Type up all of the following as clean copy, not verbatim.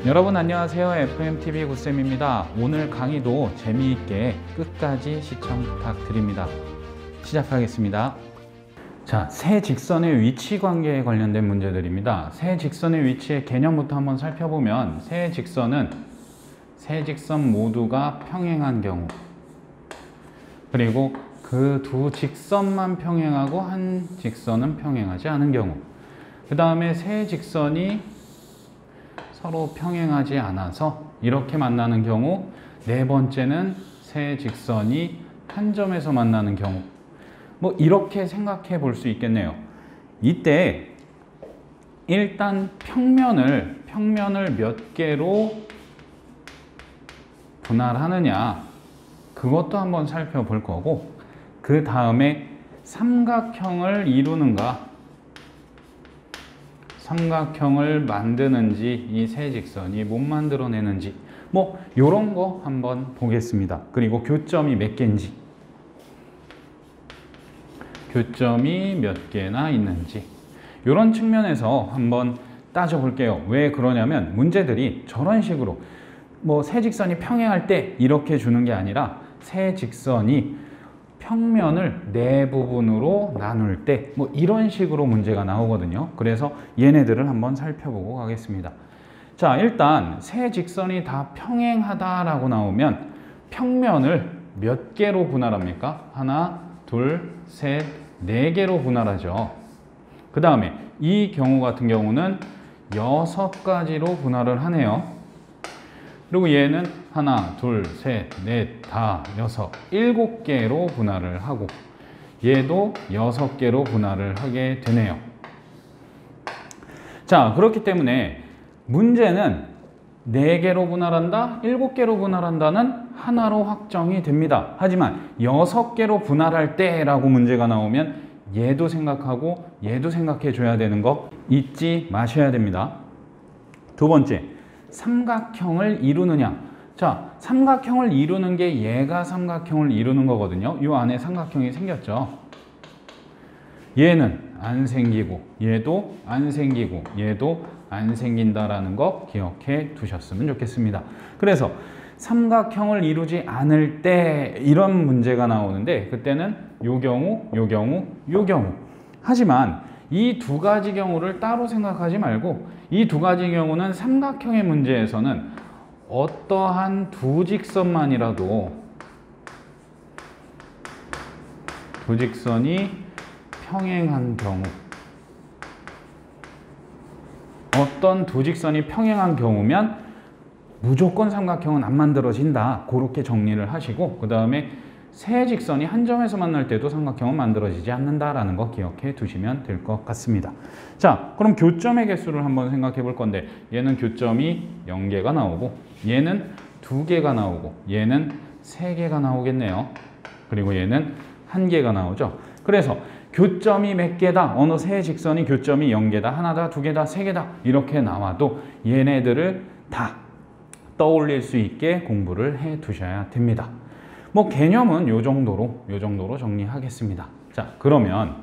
여러분 안녕하세요. FMTV 구쌤입니다. 오늘 강의도 재미있게 끝까지 시청 부탁드립니다. 시작하겠습니다. 자, 세 직선의 위치 관계에 관련된 문제들입니다. 세 직선의 위치의 개념부터 한번 살펴보면 세 직선 모두가 평행한 경우, 그리고 그 두 직선만 평행하고 한 직선은 평행하지 않은 경우, 그 다음에 세 직선이 서로 평행하지 않아서 이렇게 만나는 경우, 네 번째는 세 직선이 한 점에서 만나는 경우. 뭐 이렇게 생각해 볼 수 있겠네요. 이때 일단 평면을 몇 개로 분할하느냐, 그것도 한번 살펴볼 거고, 그 다음에 삼각형을 이루는가, 삼각형을 만드는지 이 세 직선이 못 만들어내는지, 뭐 요런 거 한번 보겠습니다. 그리고 교점이 몇 개인지, 교점이 몇 개나 있는지, 이런 측면에서 한번 따져볼게요. 왜 그러냐면 문제들이 저런 식으로 뭐 세 직선이 평행할 때 이렇게 주는 게 아니라 세 직선이 평면을 네 부분으로 나눌 때 뭐 이런 식으로 문제가 나오거든요. 그래서 얘네들을 한번 살펴보고 가겠습니다. 자, 일단 세 직선이 다 평행하다라고 나오면 평면을 몇 개로 분할합니까? 하나, 둘, 셋, 네 개로 분할하죠. 그 다음에 이 경우 같은 경우는 6가지로 분할을 하네요. 그리고 얘는 하나, 둘, 셋, 넷, 다, 여섯, 7개로 분할을 하고, 얘도 6개로 분할을 하게 되네요. 자, 그렇기 때문에 문제는 4개로 분할한다, 7개로 분할한다는 하나로 확정이 됩니다. 하지만 6개로 분할할 때라고 문제가 나오면 얘도 생각하고 얘도 생각해 줘야 되는 거 잊지 마셔야 됩니다. 두 번째, 삼각형을 이루느냐. 자, 삼각형을 이루는 게 얘가 삼각형을 이루는 거거든요. 이 안에 삼각형이 생겼죠. 얘는 안 생기고 얘도 안 생기고 얘도 안 생긴다라는 거 기억해 두셨으면 좋겠습니다. 그래서 삼각형을 이루지 않을 때 이런 문제가 나오는데, 그때는 요 경우, 요 경우, 요 경우. 하지만 이 두 가지 경우를 따로 생각하지 말고 이 두 가지 경우는 삼각형의 문제에서는 어떠한 두 직선만이라도, 두 직선이 평행한 경우, 어떤 두 직선이 평행한 경우면 무조건 삼각형은 안 만들어진다. 그렇게 정리를 하시고, 그 다음에 세 직선이 한 점에서 만날 때도 삼각형은 만들어지지 않는다라는 거 기억해 두시면 될 것 같습니다. 자, 그럼 교점의 개수를 한번 생각해 볼 건데, 얘는 교점이 0개가 나오고, 얘는 2개가 나오고, 얘는 3개가 나오겠네요. 그리고 얘는 1개가 나오죠. 그래서 교점이 몇 개다, 어느 세 직선이 교점이 0개다, 하나다, 2개다, 3개다 이렇게 나와도 얘네들을 다 떠올릴 수 있게 공부를 해 두셔야 됩니다. 뭐 개념은 요 정도로 정리하겠습니다. 자, 그러면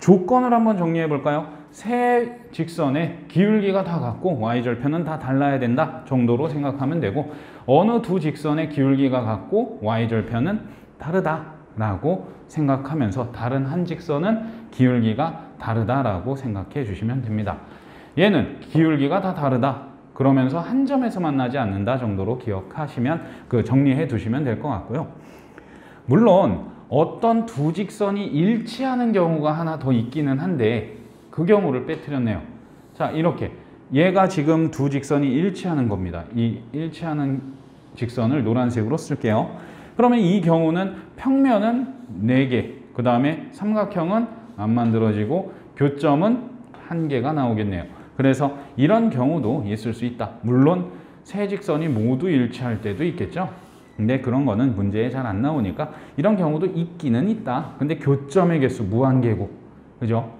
조건을 한번 정리해 볼까요? 세 직선의 기울기가 다 같고 y절편은 다 달라야 된다 정도로 생각하면 되고, 어느 두 직선의 기울기가 같고 y절편은 다르다라고 생각하면서 다른 한 직선은 기울기가 다르다라고 생각해 주시면 됩니다. 얘는 기울기가 다 다르다 그러면서 한 점에서 만나지 않는다 정도로 기억하시면, 정리해 두시면 될 것 같고요. 물론 어떤 두 직선이 일치하는 경우가 하나 더 있기는 한데 그 경우를 빼뜨렸네요. 자, 이렇게 얘가 지금 두 직선이 일치하는 겁니다. 이 일치하는 직선을 노란색으로 쓸게요. 그러면 이 경우는 평면은 4개, 그 다음에 삼각형은 안 만들어지고 교점은 1개가 나오겠네요. 그래서 이런 경우도 있을 수 있다. 물론 세 직선이 모두 일치할 때도 있겠죠. 근데 그런 거는 문제에 잘 안 나오니까 이런 경우도 있기는 있다. 근데 교점의 개수 무한개고, 그죠?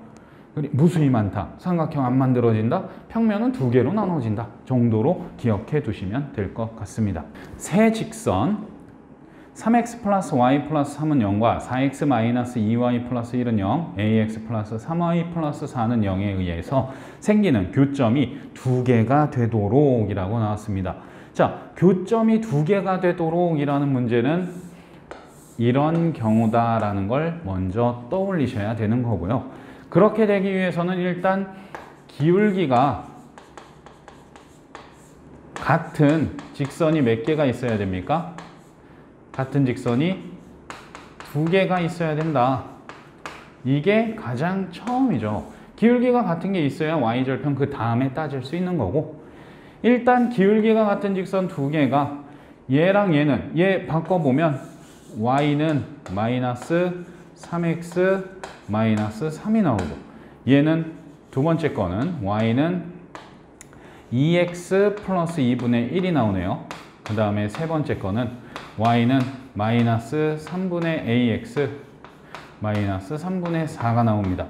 무수히 많다. 삼각형 안 만들어진다. 평면은 2개로 나눠진다 정도로 기억해 두시면 될 것 같습니다. 세 직선, 3x 플러스 y 플러스 3은 0과 4x 마이너스 2y 플러스 1은 0, ax 플러스 3y 플러스 4는 0에 의해서 생기는 교점이 두 개가 되도록 이라고 나왔습니다. 자, 교점이 두 개가 되도록 이라는 문제는 이런 경우다라는 걸 먼저 떠올리셔야 되는 거고요. 그렇게 되기 위해서는 일단 기울기가 같은 직선이 몇 개가 있어야 됩니까? 같은 직선이 두 개가 있어야 된다. 이게 가장 처음이죠. 기울기가 같은 게 있어야 y절편 그 다음에 따질 수 있는 거고, 일단 기울기가 같은 직선 두 개가 얘랑 얘는 얘 바꿔보면 y는 마이너스 3x 마이너스 3이 나오고, 얘는 두 번째 거는 y는 2x 플러스 2분의 1이 나오네요. 그 다음에 세 번째 거는 y는 마이너스 3분의 ax 마이너스 3분의 4가 나옵니다.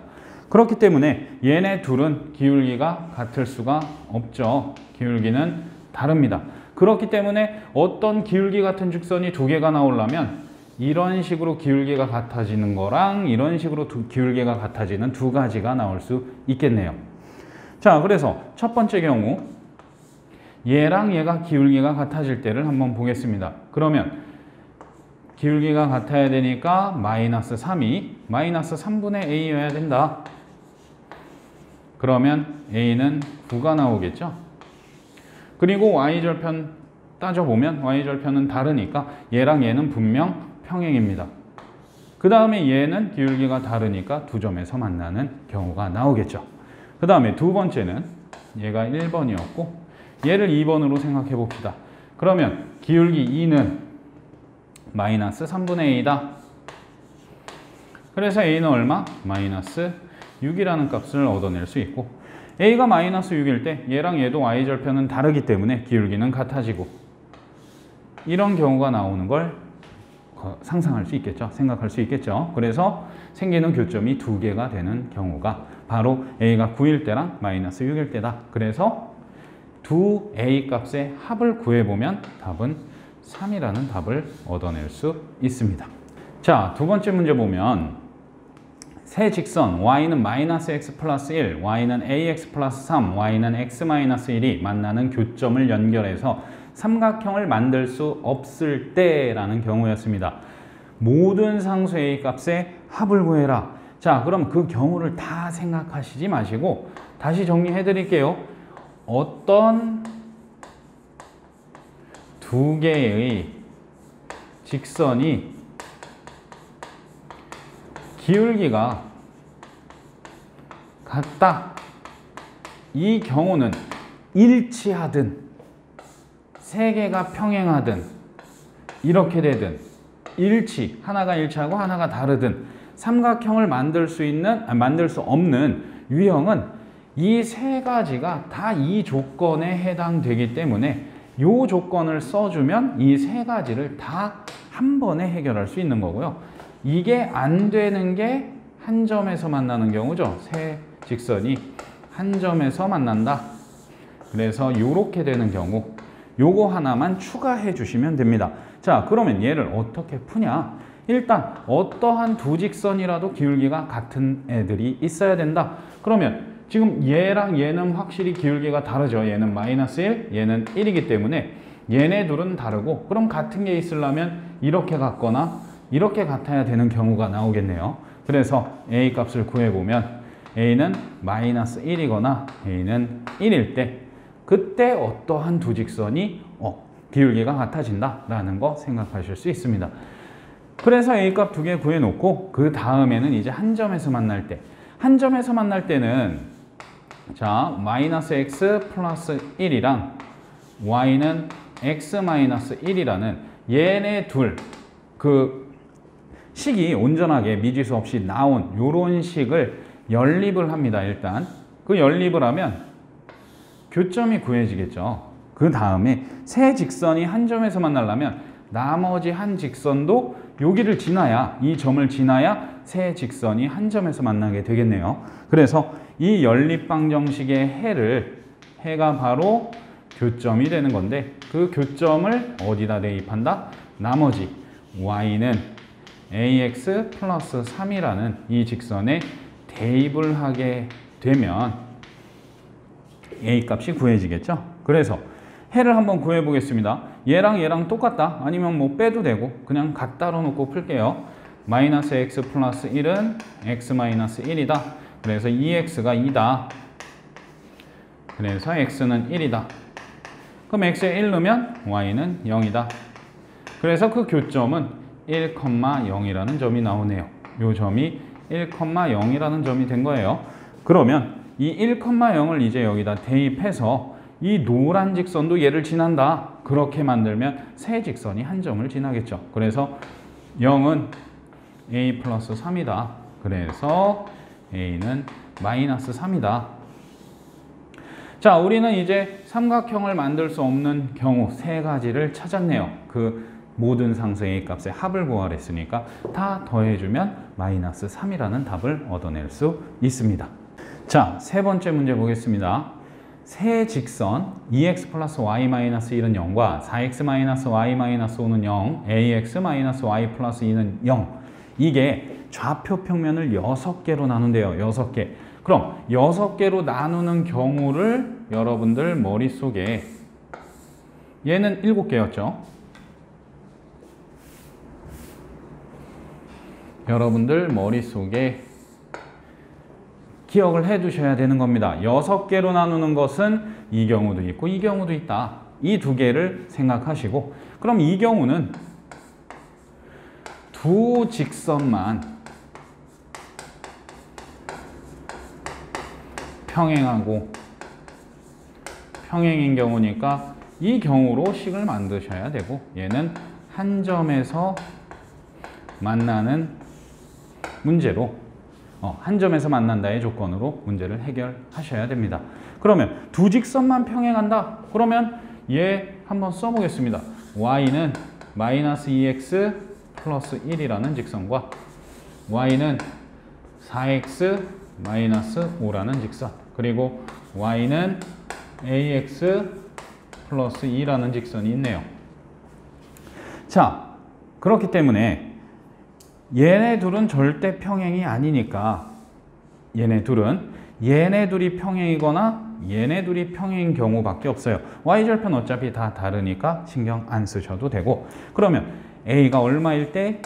그렇기 때문에 얘네 둘은 기울기가 같을 수가 없죠. 기울기는 다릅니다. 그렇기 때문에 어떤 기울기 같은 직선이 두 개가 나오려면 이런 식으로 기울기가 같아지는 거랑 이런 식으로 기울기가 같아지는 두 가지가 나올 수 있겠네요. 자, 그래서 첫 번째 경우 얘랑 얘가 기울기가 같아질 때를 한번 보겠습니다. 그러면 기울기가 같아야 되니까 마이너스 3이 마이너스 3분의 a여야 된다. 그러면 a는 9가 나오겠죠. 그리고 y절편 따져보면 y절편은 다르니까 얘랑 얘는 분명 평행입니다. 그 다음에 얘는 기울기가 다르니까 두 점에서 만나는 경우가 나오겠죠. 그 다음에 두 번째는 얘가 1번이었고 얘를 2번으로 생각해 봅시다. 그러면 기울기 2는 마이너스 3분의 a다. 그래서 a는 얼마? 마이너스 6이라는 값을 얻어낼 수 있고, a가 마이너스 6일 때 얘랑 얘도 y절편은 다르기 때문에 기울기는 같아지고, 이런 경우가 나오는 걸 상상할 수 있겠죠. 생각할 수 있겠죠. 그래서 생기는 교점이 두 개가 되는 경우가 바로 a가 9일 때랑 마이너스 6일 때다. 그래서 두 a 값의 합을 구해보면 답은 3이라는 답을 얻어낼 수 있습니다. 자, 두 번째 문제 보면 세 직선 y는 마이너스 x 플러스 1, y는 ax 플러스 3, y는 x 마이너스 1이 만나는 교점을 연결해서 삼각형을 만들 수 없을 때라는 경우였습니다. 모든 상수 a 값의 합을 구해라. 자, 그럼 그 경우를 다 생각하시지 마시고 다시 정리해 드릴게요. 어떤 두 개의 직선이 기울기가 같다. 이 경우는 일치하든 세 개가 평행하든 이렇게 되든 일치, 하나가 일치하고 하나가 다르든 삼각형을 만들 수 없는 유형은 이 세 가지가 다 이 조건에 해당되기 때문에 이 조건을 써주면 이 세 가지를 다 한 번에 해결할 수 있는 거고요. 이게 안 되는 게 한 점에서 만나는 경우죠. 세 직선이 한 점에서 만난다. 그래서 이렇게 되는 경우 요거 하나만 추가해 주시면 됩니다. 자, 그러면 얘를 어떻게 푸냐? 일단 어떠한 두 직선이라도 기울기가 같은 애들이 있어야 된다. 그러면 지금 얘랑 얘는 확실히 기울기가 다르죠. 얘는 마이너스 1, 얘는 1이기 때문에 얘네 둘은 다르고, 그럼 같은 게 있으려면 이렇게 같거나 이렇게 같아야 되는 경우가 나오겠네요. 그래서 a 값을 구해보면 a는 마이너스 1이거나 a는 1일 때 그때 어떠한 두 직선이 기울기가 같아진다 라는 거 생각하실 수 있습니다. 그래서 a 값 두 개 구해놓고 그 다음에는 이제 한 점에서 만날 때, 한 점에서 만날 때는 자, 마이너스 x 플러스 1이랑 y는 x 마이너스 1이라는 얘네 둘 그 식이 온전하게 미지수 없이 나온 요런 식을 연립을 합니다. 일단 그 연립을 하면 교점이 구해지겠죠. 그 다음에 세 직선이 한 점에서 만나려면 나머지 한 직선도 여기를 지나야, 이 점을 지나야 세 직선이 한 점에서 만나게 되겠네요. 그래서 이 연립방정식의 해가 바로 교점이 되는 건데, 그 교점을 어디다 대입한다? 나머지 y는 ax 플러스 3이라는 이 직선에 대입을 하게 되면 a 값이 구해지겠죠. 그래서 해를 한번 구해 보겠습니다. 얘랑 똑같다. 아니면 뭐 빼도 되고 그냥 같다로 놓고 풀게요. 마이너스 x 플러스 1은 x 마이너스 1이다. 그래서 2x가 2다. 그래서 x는 1이다. 그럼 x에 1 넣으면 y는 0이다. 그래서 그 교점은 1,0이라는 점이 나오네요. 이 점이 1,0이라는 점이 된 거예요. 그러면 이 1,0을 이제 여기다 대입해서 이 노란 직선도 얘를 지난다. 그렇게 만들면 세 직선이 한 점을 지나겠죠. 그래서 0은 a 플러스 3이다. 그래서 a는 마이너스 3이다. 자, 우리는 이제 삼각형을 만들 수 없는 경우 세 가지를 찾았네요. 그 모든 상수 a 값의 합을 구하랬으니까 다 더해주면 마이너스 3이라는 답을 얻어낼 수 있습니다. 자, 세 번째 문제 보겠습니다. 세 직선 2x 플러스 y 마이너스 1은 0과 4x 마이너스 y 마이너스 5는 0, ax 마이너스 y 플러스 2는 0. 이게 좌표 평면을 6개로 나눈대요. 6개. 그럼 6개로 나누는 경우를 여러분들 머릿속에 얘는 7개였죠. 여러분들 머릿속에 기억을 해 두셔야 되는 겁니다. 6개로 나누는 것은 이 경우도 있고 이 경우도 있다. 이 두 개를 생각하시고 그럼 이 경우는 두 직선만 평행인 경우니까 이 경우로 식을 만드셔야 되고 얘는 한 점에서 만나는 문제로 한 점에서 만난다의 조건으로 문제를 해결하셔야 됩니다. 그러면 두 직선만 평행한다. 그러면 얘 한번 써보겠습니다. y는 마이너스 2x 플러스 1이라는 직선과 y는 4x 마이너스 5라는 직선 그리고 y는 ax 플러스 2라는 직선이 있네요. 자, 그렇기 때문에 얘네 둘은 절대 평행이 아니니까 얘네 둘이 평행이거나 얘네 둘이 평행인 경우밖에 없어요. y절편 어차피 다 다르니까 신경 안 쓰셔도 되고 그러면 a가 얼마일 때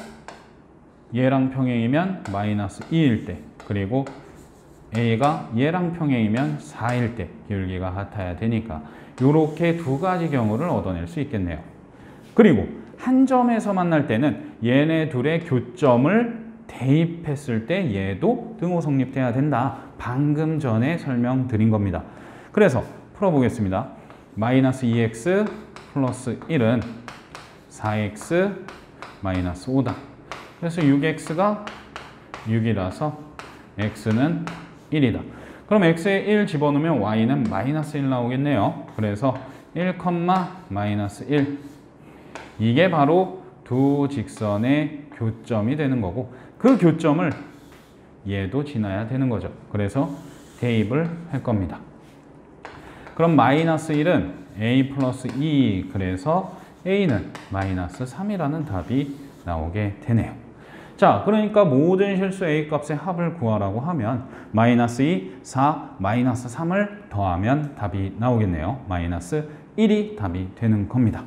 얘랑 평행이면 마이너스 2일 때 그리고 a가 얘랑 평행이면 4일 때 기울기가 같아야 되니까 이렇게 두 가지 경우를 얻어낼 수 있겠네요. 그리고 한 점에서 만날 때는 얘네 둘의 교점을 대입했을 때 얘도 등호 성립돼야 된다. 방금 전에 설명드린 겁니다. 그래서 풀어보겠습니다. 마이너스 2x 플러스 1은 4x 마이너스 5다. 그래서 6x가 6이라서 x는 1이다. 그럼 x에 1 집어넣으면 y는 마이너스 1 나오겠네요. 그래서 1, 마이너스 1. 이게 바로 두 직선의 교점이 되는 거고 그 교점을 얘도 지나야 되는 거죠. 그래서 대입을 할 겁니다. 그럼 마이너스 1은 a 플러스 2 그래서 a는 마이너스 3이라는 답이 나오게 되네요. 자, 그러니까 모든 실수 a 값의 합을 구하라고 하면 마이너스 2, 4, 마이너스 3을 더하면 답이 나오겠네요. 마이너스 1이 답이 되는 겁니다.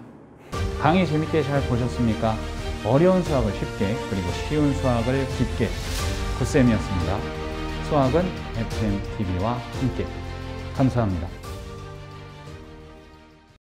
강의 재밌게 잘 보셨습니까? 어려운 수학을 쉽게 그리고 쉬운 수학을 깊게 굿쌤이었습니다. 수학은 FMTV와 함께 감사합니다.